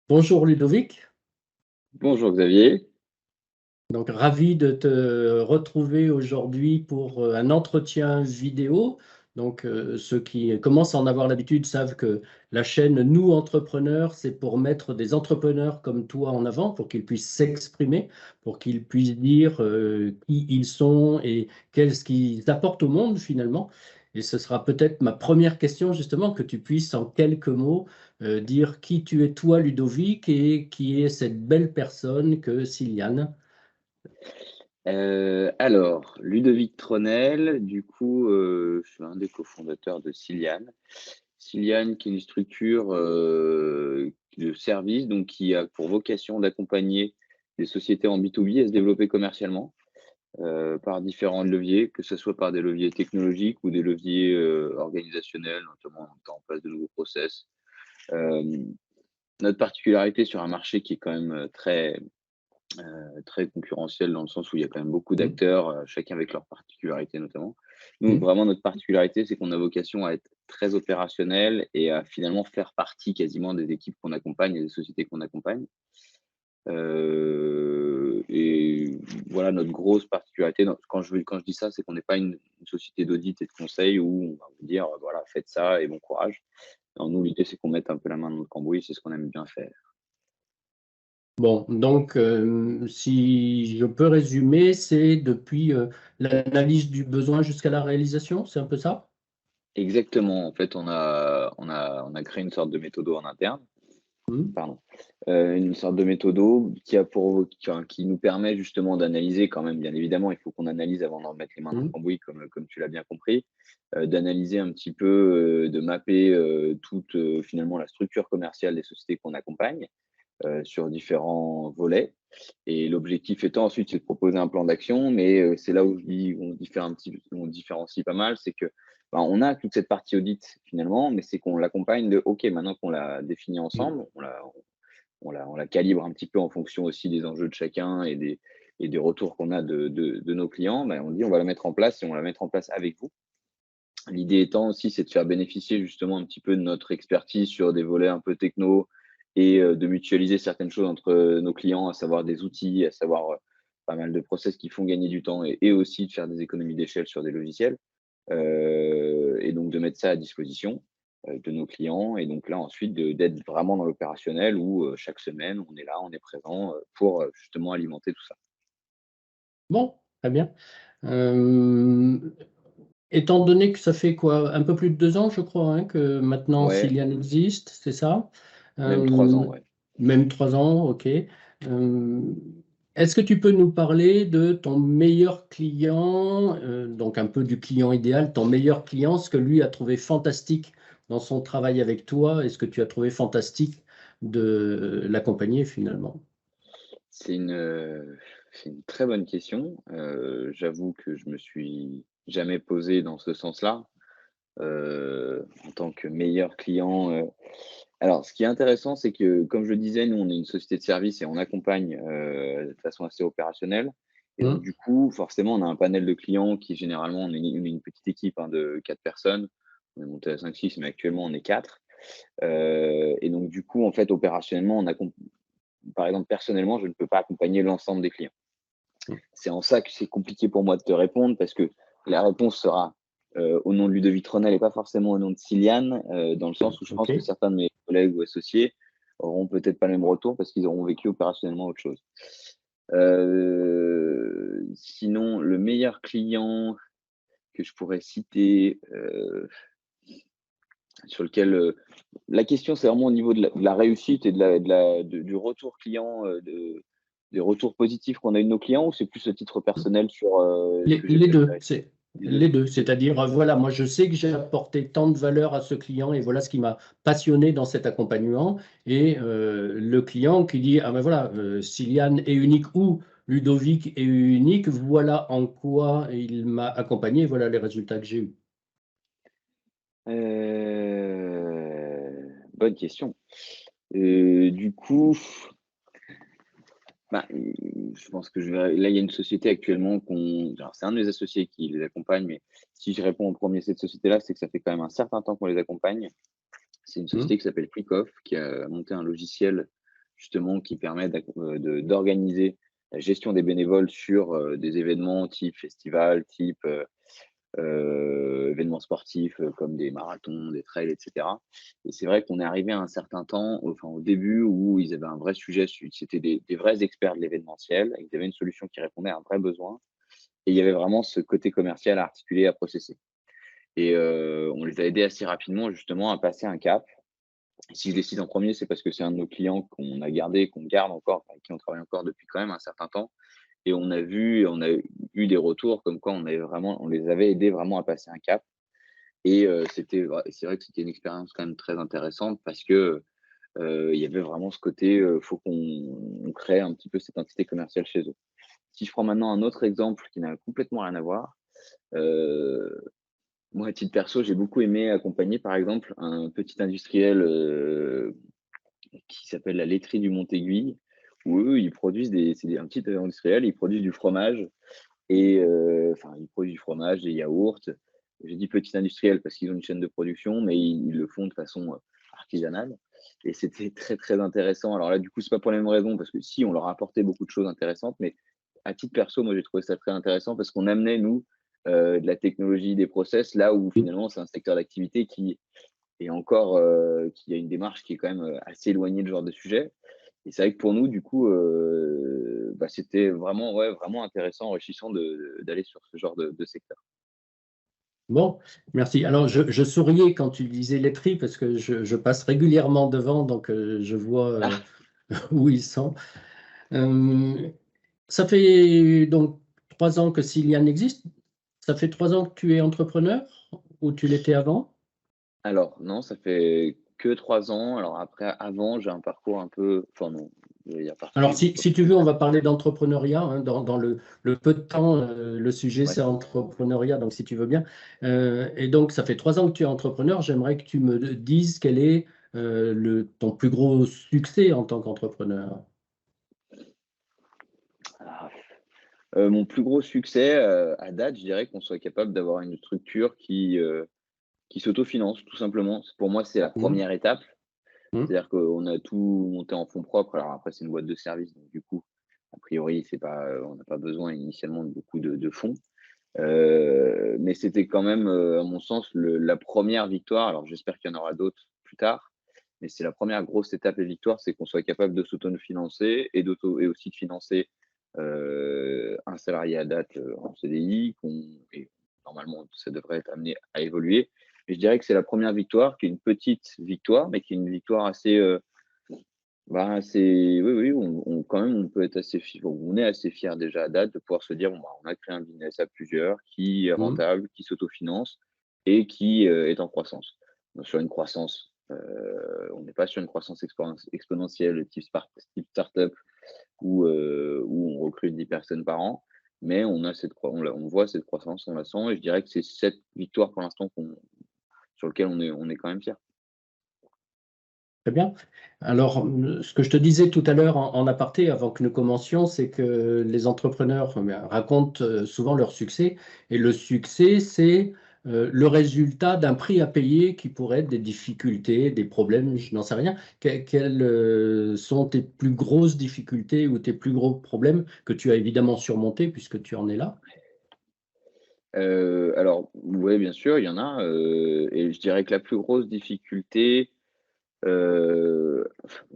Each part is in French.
Bonjour Ludovic, Bonjour Xavier. donc ravi de te retrouver aujourd'hui pour un entretien vidéo. Ceux qui commencent à en avoir l'habitude savent que la chaîne Nous Entrepreneurs, c'est pour mettre des entrepreneurs comme toi en avant, pour qu'ils puissent s'exprimer, pour qu'ils puissent dire qui ils sont et qu'est-ce qu'ils apportent au monde finalement. Et ce sera peut-être ma première question justement, que tu puisses en quelques mots dire qui tu es toi Ludovic et qui est cette belle personne que Siliane. Ludovic Tronel, je suis un des cofondateurs de Ciliane. Ciliane, qui est une structure de service, donc qui a pour vocation d'accompagner les sociétés en B2B à se développer commercialement par différents leviers, que ce soit par des leviers technologiques ou des leviers organisationnels, notamment en mettant en place de nouveaux process. Euh, Notre particularité sur un marché qui est quand même très concurrentiel dans le sens où il y a quand même beaucoup Mm, d'acteurs, chacun avec leurs particularités notamment. Nous, mm. vraiment, notre particularité, c'est qu'on a vocation à être très opérationnel et à finalement faire partie quasiment des équipes qu'on accompagne et des sociétés qu'on accompagne. Et voilà notre grosse particularité. Quand je dis ça, c'est qu'on n'est pas une société d'audit et de conseil où on va vous dire, voilà, faites ça et bon courage. Non, nous, l'idée, c'est qu'on mette un peu la main dans le cambouis, c'est ce qu'on aime bien faire. Bon, si je peux résumer, c'est depuis l'analyse du besoin jusqu'à la réalisation, c'est un peu ça? Exactement. En fait, on a créé une sorte de méthode en interne. Mm, Pardon. Une sorte de méthodo qui nous permet justement d'analyser quand même, bien évidemment, il faut qu'on analyse avant d'en mettre les mains dans le mm, cambouis comme tu l'as bien compris, d'analyser un petit peu, de mapper, toute, finalement la structure commerciale des sociétés qu'on accompagne, sur différents volets et l'objectif étant ensuite, c'est de proposer un plan d'action, mais c'est là où je dis on différencie pas mal, c'est que, ben, on a toute cette partie audit finalement, mais c'est qu'on l'accompagne de: «OK, maintenant qu'on l'a défini mm. ensemble, on la calibre un petit peu en fonction aussi des enjeux de chacun et des retours qu'on a de nos clients, ben, on dit: «On va la mettre en place et on va la mettre en place avec vous». L'idée étant aussi, c'est de faire bénéficier justement un petit peu de notre expertise sur des volets un peu techno et de mutualiser certaines choses entre nos clients, à savoir des outils, à savoir, pas mal de process qui font gagner du temps et aussi de faire des économies d'échelle sur des logiciels, et donc de mettre ça à disposition, de nos clients et donc là ensuite d'être vraiment dans l'opérationnel où, chaque semaine on est là, on est présent, pour, justement alimenter tout ça. Bon, très bien. Euh, Étant donné que ça fait quoi, un peu plus de 2 ans, je crois, hein, que maintenant Ouais, Ciliane existe, c'est ça? même 3 ans, Euh, ouais. Même 3 ans, ok. Est-ce que tu peux nous parler de ton meilleur client, donc un peu du client idéal, ton meilleur client, ce que lui a trouvé fantastique dans son travail avec toi et ce que tu as trouvé fantastique de l'accompagner finalement? C'est une, c'est une très bonne question. J'avoue que je me suis jamais posé dans ce sens-là, en tant que meilleur client, alors ce qui est intéressant, c'est que, comme je le disais, nous, on est une société de service et on accompagne, de façon assez opérationnelle et donc Hmm. du coup, forcément, on a un panel de clients qui généralement on est une petite équipe, hein, de 4 personnes. On est monté à 5-6, mais actuellement on est 4. Et donc du coup, en fait, opérationnellement, par exemple, personnellement, je ne peux pas accompagner l'ensemble des clients. C'est en ça que c'est compliqué pour moi de te répondre parce que la réponse sera, au nom de Ludovic Ronel et pas forcément au nom de Ciliane, dans le sens où je Ok. pense que certains de mes collègues ou associés auront peut-être pas le même retour parce qu'ils auront vécu opérationnellement autre chose. Sinon, le meilleur client que je pourrais citer, sur lequel, la question, c'est vraiment au niveau de la réussite et du retour client, des retours positifs qu'on a eu de nos clients ou c'est plus à titre personnel sur, ce Les, que j'ai les deux, préféré? c'est Les 2. les deux. OK. C'est-à-dire, voilà, moi je sais que j'ai apporté tant de valeur à ce client et voilà ce qui m'a passionné dans cet accompagnement. Et le client qui dit, ah ben voilà, Siliane est unique ou Ludovic est unique, voilà en quoi il m'a accompagné, voilà les résultats que j'ai eus. Bonne question. Du coup, bah, je pense que je vais là, il y a une société actuellement alors c'est un de mes associés qui les accompagne, mais si je réponds en premier cette société-là, c'est que ça fait quand même un certain temps qu'on les accompagne. C'est une Hmm. société qui s'appelle Quickoff, qui a monté un logiciel, justement qui permet d'organiser la gestion des bénévoles sur des événements type festival, type événements sportifs comme des marathons, des trails, etc. Et c'est vrai qu'on est arrivé à un certain temps, enfin au début, où ils avaient un vrai sujet, c'était des vrais experts de l'événementiel, ils avaient une solution qui répondait à un vrai besoin, et il y avait vraiment ce côté commercial à articuler, à processer. Et on les a aidés assez rapidement justement à passer un cap. Et si je les cite en premier, c'est parce que c'est un de nos clients qu'on a gardé, qu'on garde encore, avec qui on travaille encore depuis quand même un certain temps. Et on a eu des retours comme quoi on les avait aidés vraiment à passer un cap. Et c'est vrai que c'était une expérience quand même très intéressante parce que il y avait vraiment ce côté, faut qu'on crée un petit peu cette entité commerciale chez eux. Si je prends maintenant un autre exemple qui n'a complètement rien à voir, heu, moi à titre perso, j'ai beaucoup aimé accompagner par exemple un petit industriel, qui s'appelle la laiterie du Mont-Aiguille, où eux, ils produisent un petit industriel, ils produisent du fromage et enfin, ils produisent du fromage, des yaourts. J'ai dit petit industriel parce qu'ils ont une chaîne de production, mais ils le font de façon, artisanale, et c'était très, très intéressant. Alors là, du coup, c'est pas pour les mêmes raisons parce que si, on leur a apporté beaucoup de choses intéressantes, mais à titre perso, moi, j'ai trouvé ça très intéressant parce qu'on amenait, nous, de la technologie, des process, là où finalement, c'est un secteur d'activité qui a une démarche qui est quand même, assez éloignée de ce genre de sujet. Et c'est vrai que pour nous, du coup, c'était vraiment, ouais, vraiment intéressant, enrichissant d'aller sur ce genre de secteur. Bon, merci. Alors, je souriais quand tu disais laiterie parce que je passe régulièrement devant, donc je vois Ah! où ils sont. Euh, Ça fait donc 3 ans que Silian existe. Ça fait 3 ans que tu es entrepreneur ou tu l'étais avant? Alors non, ça fait que 3 ans. Alors après, avant, j'ai un parcours un peu, enfin non, je vais dire Alors, particulier, si tu veux, on va parler d'entrepreneuriat, hein, dans le peu de temps, le sujet, ouais. c'est entrepreneuriat, donc si tu veux bien. Et donc, ça fait 3 ans que tu es entrepreneur. J'aimerais que tu me dises quel est ton plus gros succès en tant qu'entrepreneur. Ah, mon plus gros succès, à date, je dirais qu'on soit capable d'avoir une structure qui s'autofinance tout simplement. Pour moi, c'est la Mmh, première étape. mmh. C'est-à-dire qu'on a tout monté en fonds propres. Alors après, c'est une boîte de service, donc du coup, a priori, c'est pas, on n'a pas besoin initialement de beaucoup de fonds. Mais c'était quand même, à mon sens, la première victoire. Alors j'espère qu'il y en aura d'autres plus tard, mais c'est la première grosse étape et victoire, c'est qu'on soit capable de s'autofinancer et aussi de financer, un salarié à date, en CDI et normalement ça devrait être amené à évoluer. Mais je dirais que c'est la première victoire, qui est une petite victoire, mais qui est une victoire assez, c'est oui, oui, on quand même, on peut être assez fier, on est assez fier déjà à date de pouvoir se dire: «Bon, bah, on a créé un business à plusieurs qui est Mmh. rentable, qui s'autofinance et qui, est en croissance». Donc sur une croissance, on n'est pas sur une croissance exponentielle type start-up où on recrute 10 personnes par an, mais on a cette croi on voit cette croissance, on la sent, et je dirais que c'est cette victoire pour l'instant sur lequel on est quand même fier. Très bien. Alors, ce que je te disais tout à l'heure en aparté, avant que nous commencions, c'est que les entrepreneurs racontent souvent leur succès. Et le succès, c'est le résultat d'un prix à payer qui pourrait être des difficultés, des problèmes, je n'en sais rien. Quelles sont tes plus grosses difficultés ou tes plus gros problèmes que tu as évidemment surmontés puisque tu en es là? Alors ouais, bien sûr, il y en a, et je dirais que la plus grosse difficulté, on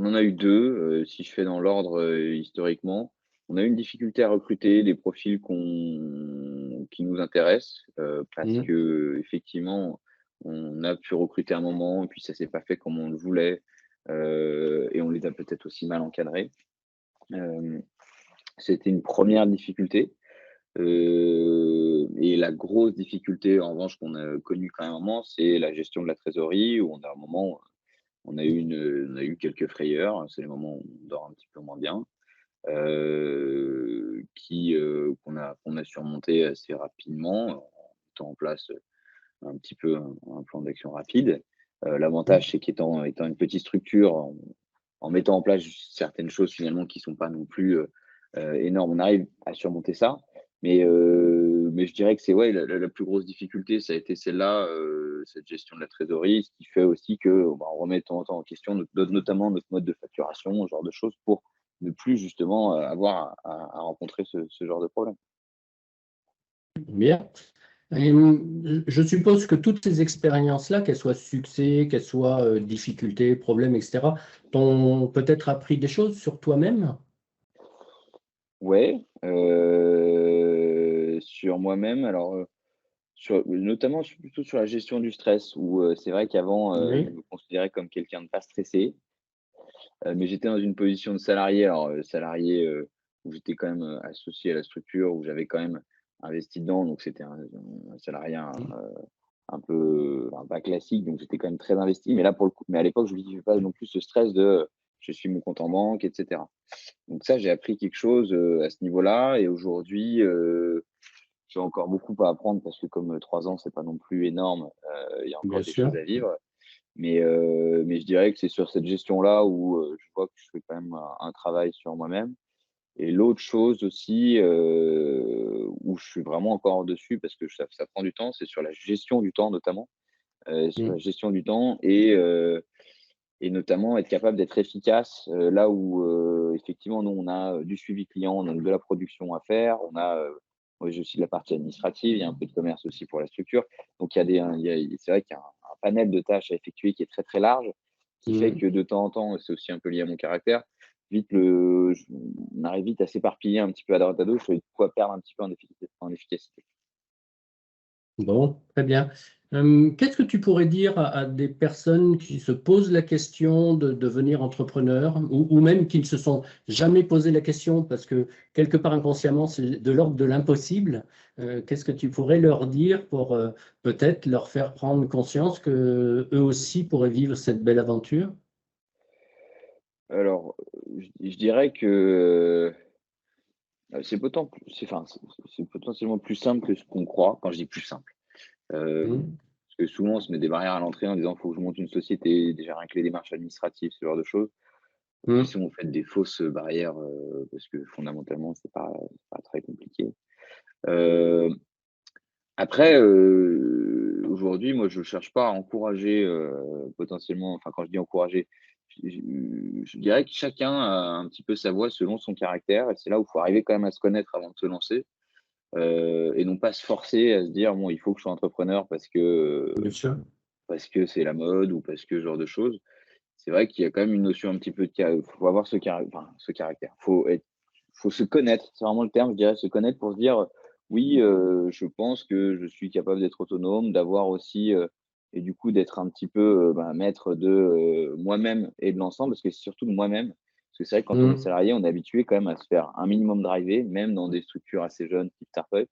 en a eu 2, si je fais dans l'ordre, historiquement. On a eu une difficulté à recruter des profils qui nous intéressent, parce Mmh. que effectivement, on a pu recruter un moment et puis ça s'est pas fait comme on le voulait, et on les a peut-être aussi mal encadrés. Hem, C'était une première difficulté. Et la grosse difficulté, en revanche, qu'on a connue quand même un moment, c'est la gestion de la trésorerie, où on a un moment, on a eu quelques frayeurs. C'est les moments où on dort un petit peu moins bien, qu'on a surmonté assez rapidement en mettant en place, un petit peu un plan d'action rapide. L'avantage, c'est qu'étant une petite structure, en mettant en place certaines choses finalement qui sont pas non plus, énormes, on arrive à surmonter ça. Mais mais je dirais que c'est ouais, la plus grosse difficulté, ça a été celle-là, cette gestion de la trésorerie, ce qui fait aussi que, bah, on remet de temps en temps en question notamment notre mode de facturation, ce genre de choses pour ne plus justement, avoir à rencontrer ce genre de problème. Bien. Et, je suppose que toutes ces expériences-là, qu'elles soient succès, qu'elles soient difficultés, problèmes, etc., t'ont peut-être appris des choses sur toi-même? Ouais, sur moi-même, alors, notamment plutôt sur la gestion du stress où, c'est vrai qu'avant, je Oui, me considérais comme quelqu'un de pas stressé, mais j'étais dans une position de salarié, alors, salarié, où j'étais quand même, associé à la structure, où j'avais quand même investi dedans, donc c'était un salariat, un peu, enfin, pas classique, donc j'étais quand même très investi. Mais là, pour le coup, mais à l'époque, je ne vivais pas non plus ce stress de, je suis mon compte en banque, et cetera. Donc ça, j'ai appris quelque chose, à ce niveau-là, et aujourd'hui, j'ai encore beaucoup à apprendre parce que comme, 3 ans, c'est pas non plus énorme, il y a encore bien des choses sûr. à vivre. Mais je dirais que c'est sur cette gestion-là où, je vois que je fais quand même un travail sur moi-même. Et l'autre chose aussi, où je suis vraiment encore dessus parce que ça prend du temps, c'est sur la gestion du temps notamment, sur la Mm. gestion du temps et notamment être capable d'être efficace, là où, effectivement, nous, on a, du suivi client, on a de la production à faire, on a, moi, j'ai aussi de la partie administrative, il y a un peu de commerce aussi pour la structure. Donc il y a des il y a c'est vrai qu'il y a un panel de tâches à effectuer qui est très, très large, qui fait Mm. que de temps en temps, c'est aussi un peu lié à mon caractère, vite le j on arrive vite à s'éparpiller un petit peu à droite à gauche et du coup à perdre un petit peu en efficacité. Bon, très bien. Qu'est-ce que tu pourrais dire à des personnes qui se posent la question de devenir entrepreneur ou même qui ne se sont jamais posé la question parce que quelque part inconsciemment, c'est de l'ordre de l'impossible. Qu'est-ce que tu pourrais leur dire pour peut-être leur faire prendre conscience que eux aussi pourraient vivre cette belle aventure? Alors, je dirais que, c'est potentiellement plus simple que ce qu'on croit. Quand je dis plus simple, Mmh. parce que souvent on se met des barrières à l'entrée en disant: «Faut que je monte une société», déjà rien que les démarches administratives, ce genre de choses. Après Mmh. si on fait des fausses barrières, parce que fondamentalement c'est pas très compliqué. Heu, Après, aujourd'hui moi je cherche pas à encourager, potentiellement, enfin quand je dis encourager, je dirais que chacun a un petit peu sa voix selon son caractère et c'est là où il faut arriver quand même à se connaître avant de se lancer. Et non pas se forcer à se dire: «Bon, il faut que je sois entrepreneur Bien sûr. parce que c'est la mode ou parce que ce genre de choses». C'est vrai qu'il y a quand même une notion un petit peu de faut avoir ce caractère. Faut se connaître, c'est vraiment le terme, je dirais, se connaître pour se dire: «Oui, je pense que je suis capable d'être autonome, d'avoir aussi, et du coup d'être un petit peu, maître de, moi-même et de l'ensemble», parce que c'est surtout de moi-même. Parce que c'est vrai que quand on est Mmh. salarié, on est habitué quand même à se faire un minimum driver, même dans des structures assez jeunes type start-up.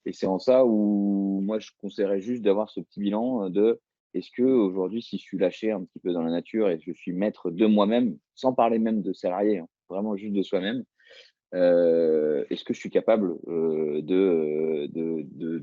Et c'est en ça où moi je conseillerais juste d'avoir ce petit bilan, de est-ce que aujourd'hui si je suis lâché un petit peu dans la nature et que je suis maître de moi-même, sans parler même de salarié, hein, vraiment juste de soi-même, est-ce que je suis capable,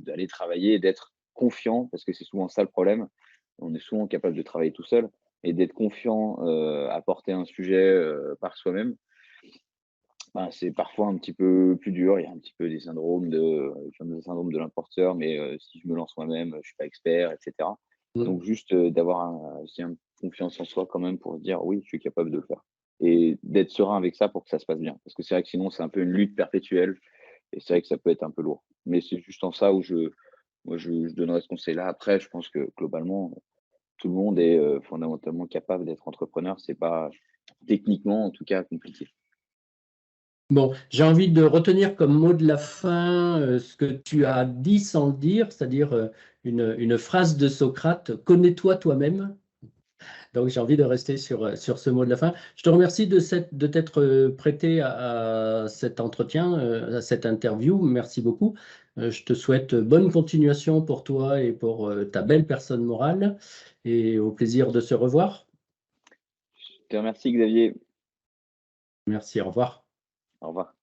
d'aller travailler et d'être confiant? Parce que c'est souvent ça le problème. On est souvent capable de travailler tout seul et d'être confiant, à porter un sujet, par soi-même. Ben, c'est parfois un petit peu plus dur. Il y a un petit peu des syndromes de syndrome de l'imposteur, mais si je me lance moi-même, je suis pas expert, et cetera. Mmh. Donc juste, d'avoir aussi un confiance en soi quand même pour se dire: «Oui, je suis capable de le faire» et d'être serein avec ça pour que ça se passe bien. Parce que c'est vrai que sinon c'est un peu une lutte perpétuelle et c'est vrai que ça peut être un peu lourd. Mais c'est juste en ça où je donnerais ce conseil-là. Après, je pense que globalement, tout le monde est, fondamentalement capable d'être entrepreneur. C'est pas techniquement, en tout cas, compliqué. Bon, j'ai envie de retenir comme mot de la fin, ce que tu as dit sans le dire, c'est-à-dire, une phrase de Socrate: «Connais-toi toi-même». Donc j'ai envie de rester sur ce mot de la fin. Je te remercie de t'être, prêté à cet entretien, à cette interview. Merci beaucoup. Je te souhaite bonne continuation pour toi et pour, ta belle personne morale et au plaisir de se revoir. Je te remercie Xavier. Merci, au revoir. Au revoir.